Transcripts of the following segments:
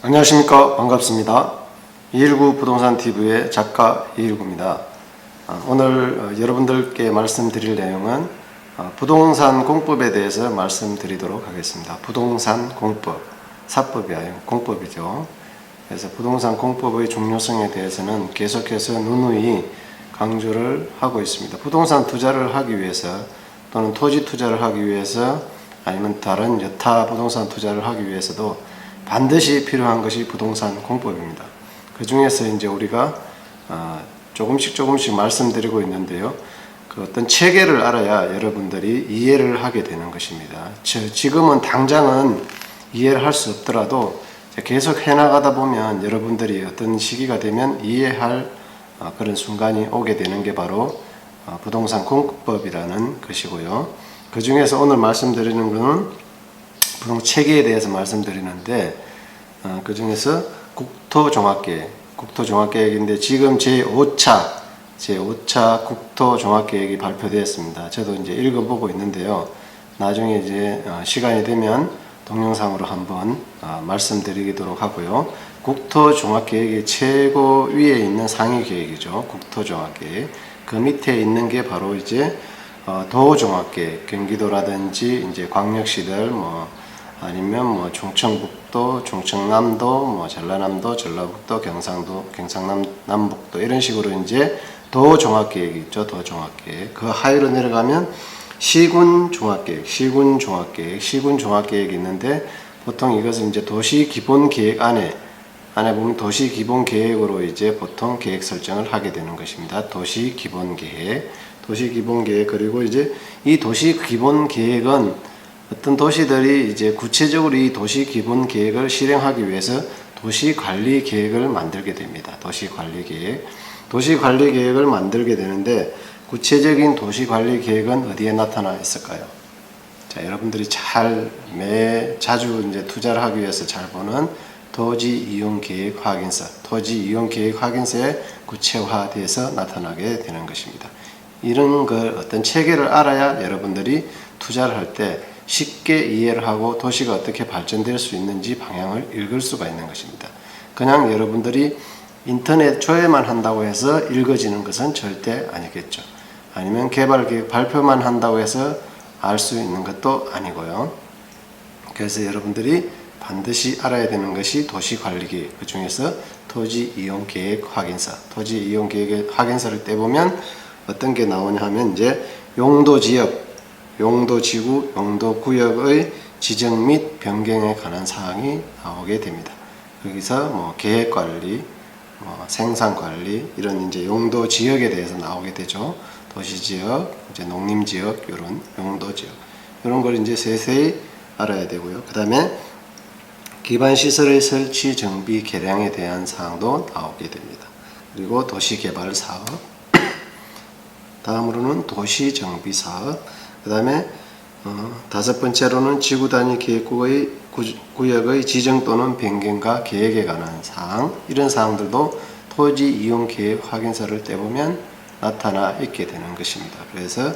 안녕하십니까. 반갑습니다. 219 부동산 TV의 작가 219입니다. 오늘 여러분들께 말씀드릴 내용은 부동산 공법에 대해서 말씀드리도록 하겠습니다. 부동산 공법, 사법이 아니고 공법이죠. 그래서 부동산 공법의 중요성에 대해서는 계속해서 누누이 강조를 하고 있습니다. 부동산 투자를 하기 위해서 또는 토지 투자를 하기 위해서 아니면 다른 여타 부동산 투자를 하기 위해서도 반드시 필요한 것이 부동산 공법입니다. 그 중에서 이제 우리가 조금씩 말씀드리고 있는데요. 그 어떤 체계를 알아야 여러분들이 이해를 하게 되는 것입니다. 지금은 당장은 이해를 할 수 없더라도 계속 해나가다 보면 여러분들이 어떤 시기가 되면 이해할 그런 순간이 오게 되는 게 바로 부동산 공법이라는 것이고요. 그 중에서 오늘 말씀드리는 것은 부동산 체계에 대해서 말씀드리는데 그 중에서 국토종합계획인데 지금 제5차 국토종합계획이 발표되었습니다. 저도 이제 읽어보고 있는데요. 나중에 이제 시간이 되면 동영상으로 한번 말씀드리도록 하고요. 국토종합계획의 최고 위에 있는 상위 계획이죠. 국토종합계획. 그 밑에 있는 게 바로 이제 도종합계획, 경기도라든지 이제 광역시들 아니면 충청북도, 충청남도, 전라남도, 전라북도, 경상도, 경상남북도 이런 식으로 이제 도종합계획이 있죠. 도종합계획. 그 하위로 내려가면 시군종합계획, 시군종합계획이 있는데 보통 이것은 이제 도시기본계획 안에 보면 도시기본계획으로 이제 보통 계획 설정을 하게 되는 것입니다. 도시기본계획. 그리고 이제 이 도시기본계획은 어떤 도시들이 이제 구체적으로 이 도시기본계획을 실행하기 위해서 도시관리계획을 만들게 됩니다. 도시관리계획을 만들게 되는데 구체적인 도시관리계획은 어디에 나타나 있을까요? 자, 여러분들이 자주 이제 투자를 하기 위해서 잘 보는 토지이용계획 확인서에 구체화돼서 나타나게 되는 것입니다. 이런 어떤 체계를 알아야 여러분들이 투자를 할 때 쉽게 이해를 하고 도시가 어떻게 발전될 수 있는지 방향을 읽을 수가 있는 것입니다. 그냥 여러분들이 인터넷 조회만 한다고 해서 읽어지는 것은 절대 아니겠죠. 아니면 개발계획 발표만 한다고 해서 알 수 있는 것도 아니고요. 그래서 여러분들이 반드시 알아야 되는 것이 도시관리계획, 그 중에서 토지이용계획 확인서를 떼보면 어떤 게 나오냐 하면 이제 용도지역, 용도지구, 용도구역의 지정 및 변경에 관한 사항이 나오게 됩니다. 여기서 계획관리, 생산관리 이런 이제 용도지역에 대해서 나오게 되죠. 도시지역, 이제 농림지역 이런 용도지역 이런 걸 이제 세세히 알아야 되고요. 그 다음에 기반시설의 설치, 정비, 개량에 대한 사항도 나오게 됩니다. 그리고 도시개발사업, 다음으로는 도시정비사업, 그 다음에 다섯 번째로는 지구단위 계획구역의 지정 또는 변경과 계획에 관한 사항, 이런 사항들도 토지이용계획 확인서를 떼보면 나타나 있게 되는 것입니다. 그래서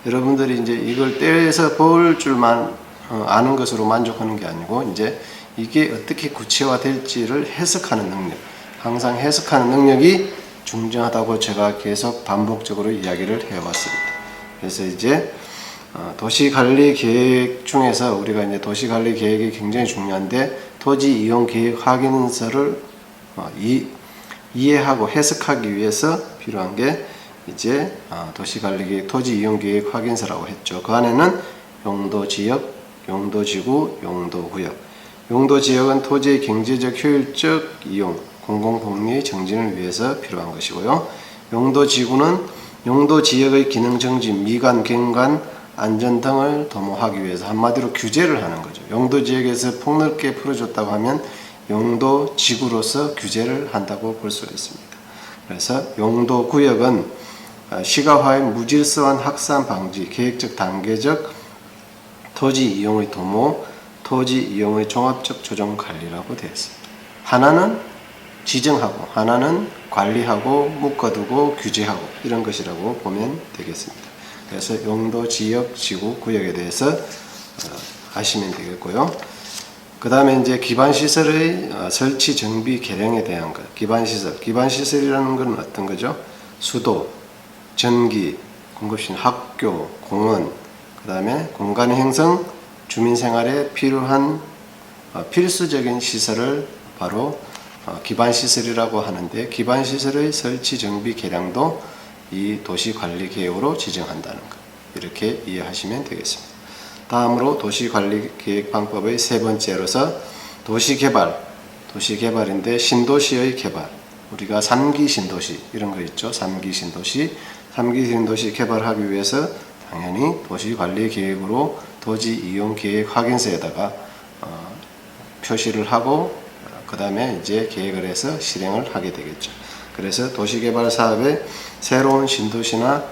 여러분들이 이제 이걸 떼서 볼 줄만 아는 것으로 만족하는 게 아니고 이제 이게 어떻게 구체화될지를 해석하는 능력, 항상 해석하는 능력이 중요하다고 제가 계속 반복적으로 이야기를 해왔습니다. 그래서 이제 도시관리계획 중에서 우리가 이제 도시관리계획이 굉장히 중요한데 토지이용계획 확인서를 이해하고 해석하기 위해서 필요한 게 이제 도시관리계획 토지이용계획 확인서라고 했죠. 그 안에는 용도지역, 용도지구, 용도구역. 용도지역은 토지의 경제적 효율적 이용, 공공복리의 정진을 위해서 필요한 것이고요. 용도지구는 용도지역의 기능 정진, 미관, 경관, 안전 등을 도모하기 위해서 한마디로 규제를 하는 거죠. 용도지역에서 폭넓게 풀어줬다고 하면 용도지구로서 규제를 한다고 볼 수가 있습니다. 그래서 용도구역은 시가화의 무질서한 확산 방지, 계획적 단계적 토지 이용의 도모, 토지 이용의 종합적 조정 관리라고 되어 있습니다. 하나는 지정하고 하나는 관리하고 묶어두고 규제하고 이런 것이라고 보면 되겠습니다. 그래서 용도, 지역, 지구, 구역에 대해서 아시면 되겠고요. 그 다음에 이제 기반시설의 설치, 정비, 개량에 대한 것. 기반시설. 기반시설이라는 건 어떤 거죠? 수도, 전기, 공급신, 학교, 공원, 그 다음에 공간 형성, 주민생활에 필요한 필수적인 시설을 바로 기반시설이라고 하는데, 기반시설의 설치, 정비, 개량도 이 도시관리계획으로 지정한다는 것. 이렇게 이해하시면 되겠습니다. 다음으로 도시관리계획방법의 세 번째로서 도시개발인데 신도시의 개발. 우리가 3기 신도시 이런 거 있죠. 3기 신도시 개발하기 위해서 당연히 도시관리계획으로 토지 이용 계획 확인서에다가 표시를 하고 그 다음에 이제 계획을 해서 실행을 하게 되겠죠. 그래서 도시개발 사업에 새로운 신도시나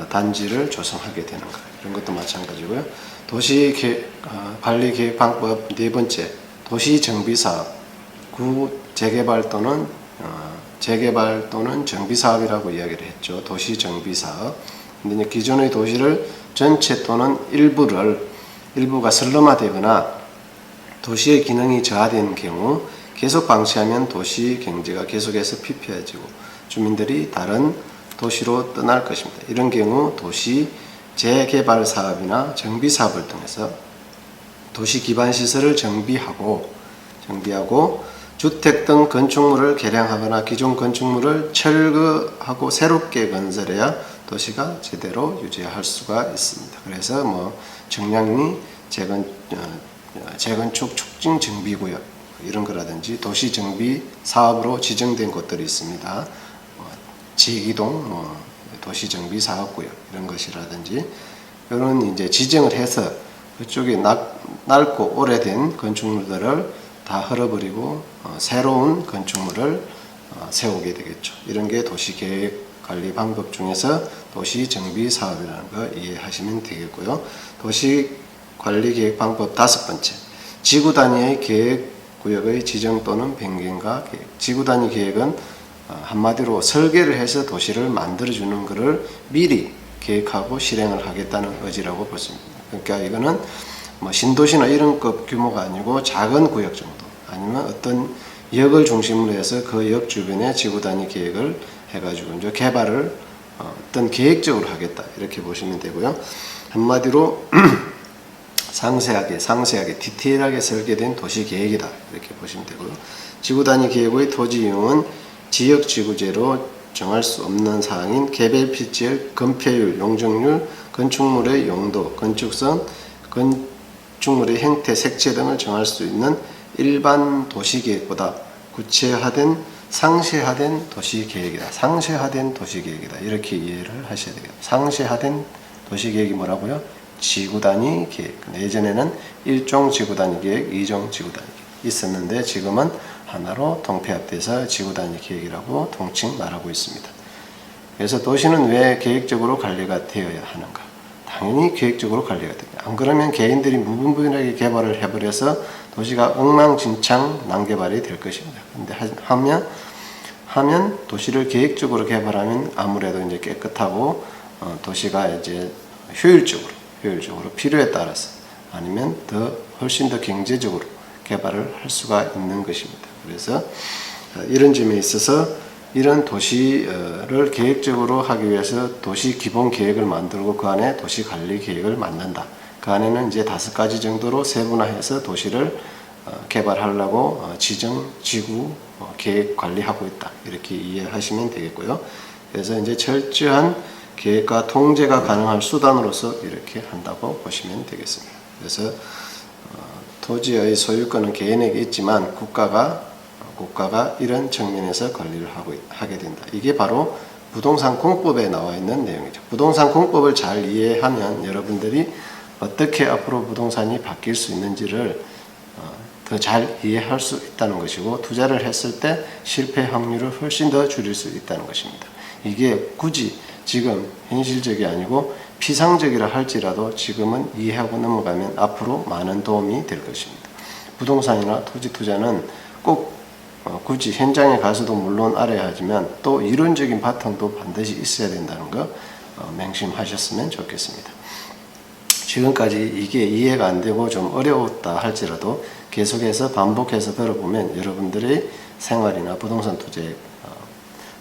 단지를 조성하게 되는 것. 이런 것도 마찬가지고요. 도시관리계획방법 네 번째, 도시정비사업, 구재개발 또는 재개발 또는 정비사업이라고 이야기를 했죠. 도시정비사업. 근데 기존의 도시를 전체 또는 일부가 슬럼화되거나 도시의 기능이 저하되는 경우 계속 방치하면 도시 경제가 계속해서 피폐해지고 주민들이 다른 도시로 떠날 것입니다. 이런 경우 도시 재개발 사업이나 정비 사업을 통해서 도시 기반 시설을 정비하고 주택 등 건축물을 개량하거나 기존 건축물을 철거하고 새롭게 건설해야 도시가 제대로 유지할 수가 있습니다. 그래서 청량리 재건축 촉진 정비구역 이런 거라든지 도시 정비 사업으로 지정된 곳들이 있습니다. 지기동 도시 정비 사업구역 이런 것이라든지 이런 이제 지정을 해서 그쪽에 낡고 오래된 건축물들을 다 헐어버리고 새로운 건축물을 세우게 되겠죠. 이런 게 도시계획관리 방법 중에서 도시정비사업이라는 거 이해하시면 되겠고요. 도시관리계획 방법 다섯 번째, 지구단위의 계획구역의 지정 또는 변경과 계획. 지구단위 계획은 한마디로 설계를 해서 도시를 만들어주는 것을 미리 계획하고 실행을 하겠다는 의지라고 볼 수 있습니다. 그러니까 이거는 신도시나 이런 급 규모가 아니고 작은 구역 정도 아니면 어떤 역을 중심으로 해서 그 역 주변에 지구단위 계획을 해가지고 이제 개발을 어떤 계획적으로 하겠다 이렇게 보시면 되고요. 한마디로 상세하게 디테일하게 설계된 도시 계획이다 이렇게 보시면 되고요. 지구단위 계획의 토지 이용은 지역지구제로 정할 수 없는 사항인 개별 필지의 건폐율, 용적률, 건축물의 용도, 건축성, 건축물의 형태, 색채 등을 정할 수 있는 일반 도시계획보다 구체화된 상세화된 도시계획이다. 상세화된 도시계획이다. 이렇게 이해를 하셔야 되겠다. 상세화된 도시계획이 뭐라고요? 지구단위 계획. 예전에는 1종 지구단위 계획, 2종 지구단위 계획 있었는데 지금은 하나로 통폐합돼서 지구단위 계획이라고 통칭 말하고 있습니다. 그래서 도시는 왜 계획적으로 관리가 되어야 하는가? 당연히 계획적으로 관리가 됩니다. 안 그러면 개인들이 무분별하게 개발을 해버려서 도시가 엉망진창 난개발이 될 것입니다. 근데 하면 도시를 계획적으로 개발하면 아무래도 이제 깨끗하고 도시가 이제 효율적으로 필요에 따라서 아니면 훨씬 더 경제적으로 개발을 할 수가 있는 것입니다. 그래서 이런 점에 있어서 이런 도시를 계획적으로 하기 위해서 도시 기본 계획을 만들고 그 안에 도시 관리 계획을 만든다. 그 안에는 이제 5가지 정도로 세분화해서 도시를 개발하려고 지정, 지구, 계획 관리하고 있다. 이렇게 이해하시면 되겠고요. 그래서 이제 철저한 계획과 통제가 가능한 수단으로서 이렇게 한다고 보시면 되겠습니다. 그래서 토지의 소유권은 개인에게 있지만 국가가 이런 측면에서 관리를 하게 된다. 이게 바로 부동산 공법에 나와 있는 내용이죠. 부동산 공법을 잘 이해하면 여러분들이 어떻게 앞으로 부동산이 바뀔 수 있는지를 더 잘 이해할 수 있다는 것이고 투자를 했을 때 실패 확률을 훨씬 더 줄일 수 있다는 것입니다. 이게 굳이 지금 현실적이 아니고 피상적이라 할지라도 지금은 이해하고 넘어가면 앞으로 많은 도움이 될 것입니다. 부동산이나 토지 투자는 꼭 굳이 현장에 가서도 물론 알아야 하지만 또 이론적인 바탕도 반드시 있어야 된다는 거 명심하셨으면 좋겠습니다. 지금까지 이게 이해가 안 되고 좀 어려웠다 할지라도 계속해서 반복해서 들어보면 여러분들의 생활이나 부동산 투자에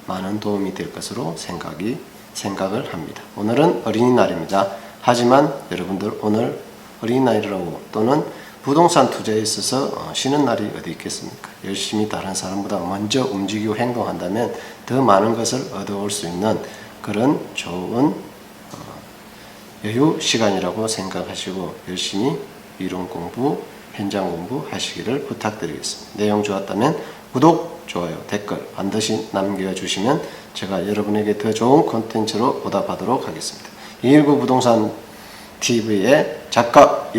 많은 도움이 될 것으로 생각을 합니다. 오늘은 어린이날입니다. 하지만 여러분들 오늘 어린이날이라고 또는 부동산 투자에 있어서 쉬는 날이 어디 있겠습니까? 열심히 다른 사람보다 먼저 움직이고 행동한다면 더 많은 것을 얻어올 수 있는 그런 좋은 여유 시간이라고 생각하시고 열심히 이론 공부, 현장 공부 하시기를 부탁드리겠습니다. 내용 좋았다면 구독, 좋아요, 댓글 반드시 남겨주시면 제가 여러분에게 더 좋은 콘텐츠로 보답하도록 하겠습니다. 219 부동산 TV의 작가